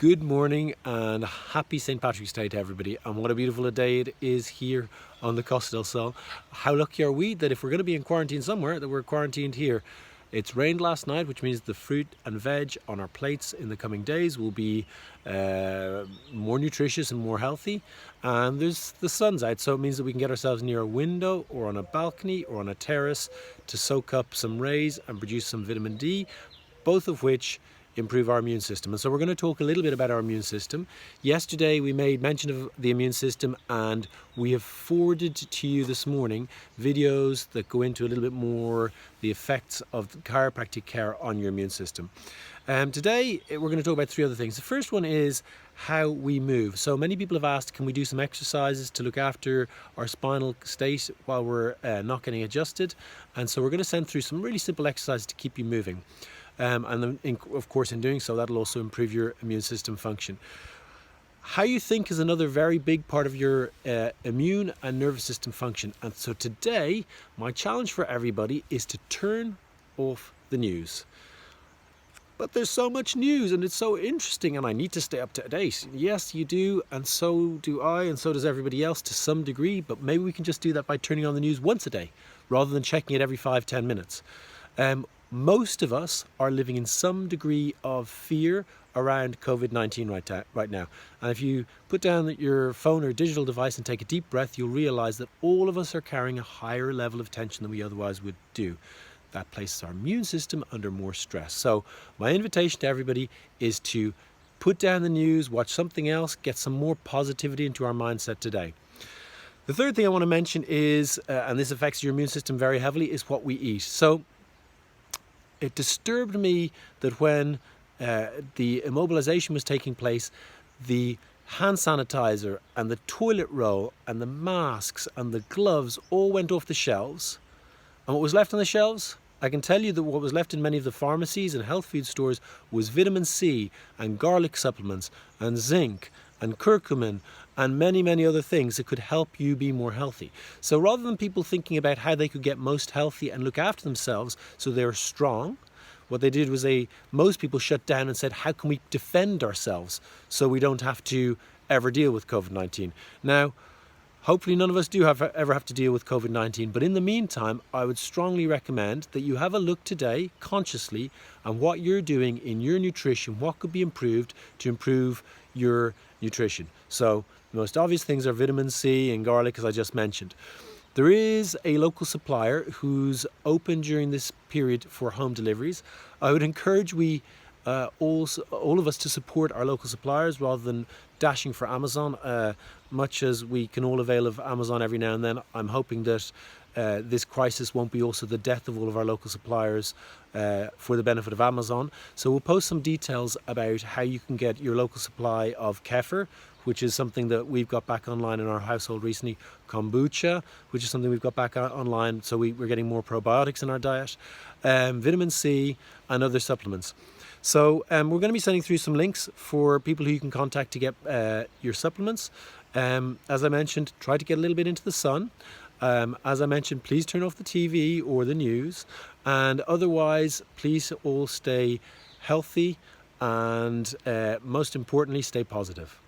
Good morning and happy St. Patrick's Day to everybody, and what a beautiful day it is here on the Costa del Sol. How lucky are we that if we're going to be in quarantine somewhere, that we're quarantined here. It's rained last night, which means the fruit and veg on our plates in the coming days will be more nutritious and more healthy, and the sun's out, so it means that we can get ourselves near a window or on a balcony or on a terrace to soak up some rays and produce some vitamin D, both of which improve our immune system. And so we're going to talk a little bit about our immune system. Yesterday we made mention of the immune system, and we have forwarded to you this morning videos that go into a little bit more the effects of chiropractic care on your immune system. Today we're going to talk about three other things. The first one is how we move. So many people have asked, can we do some exercises to look after our spinal state while we're not getting adjusted? And so we're going to send through some really simple exercises to keep you moving. And then, of course, in doing so, that'll also improve your immune system function. How you think is another very big part of your immune and nervous system function. And so today, my challenge for everybody is to turn off the news. But there's so much news and it's so interesting, and I need to stay up to date. Yes, you do, and so do I, and so does everybody else to some degree. But maybe we can just do that by turning on the news once a day, rather than checking it every 5-10 minutes. Most of us are living in some degree of fear around COVID-19 right now. And if you put down your phone or digital device and take a deep breath, you'll realize that all of us are carrying a higher level of tension than we otherwise would do. That places our immune system under more stress. So my invitation to everybody is to put down the news, watch something else, get some more positivity into our mindset today. The third thing I want to mention is, and this affects your immune system very heavily, is what we eat. So it disturbed me that when the immobilization was taking place, the hand sanitizer and the toilet roll and the masks and the gloves all went off the shelves. And what was left on the shelves? I can tell you that what was left in many of the pharmacies and health food stores was vitamin C and garlic supplements and zinc and curcumin and many, many other things that could help you be more healthy. So rather than people thinking about how they could get most healthy and look after themselves so they're strong, what they did was most people shut down and said, how can we defend ourselves so we don't have to ever deal with COVID-19? Now, hopefully none of us do ever have to deal with COVID-19, but in the meantime, I would strongly recommend that you have a look today, consciously, on what you're doing in your nutrition, what could be improved to improve your nutrition. So the most obvious things are vitamin C and garlic, as I just mentioned. There is a local supplier who's open during this period for home deliveries. I would encourage all of us to support our local suppliers rather than dashing for Amazon. Much as we can all avail of Amazon every now and then, I'm hoping that this crisis won't be also the death of all of our local suppliers for the benefit of Amazon. So we'll post some details about how you can get your local supply of kefir, which is something that we've got back online in our household recently, kombucha, which is something we've got back online, so we're getting more probiotics in our diet, vitamin C and other supplements. So we're going to be sending through some links for people who you can contact to get your supplements. As I mentioned, try to get a little bit into the sun. As I mentioned, please turn off the TV or the news, and otherwise please all stay healthy and most importantly, stay positive.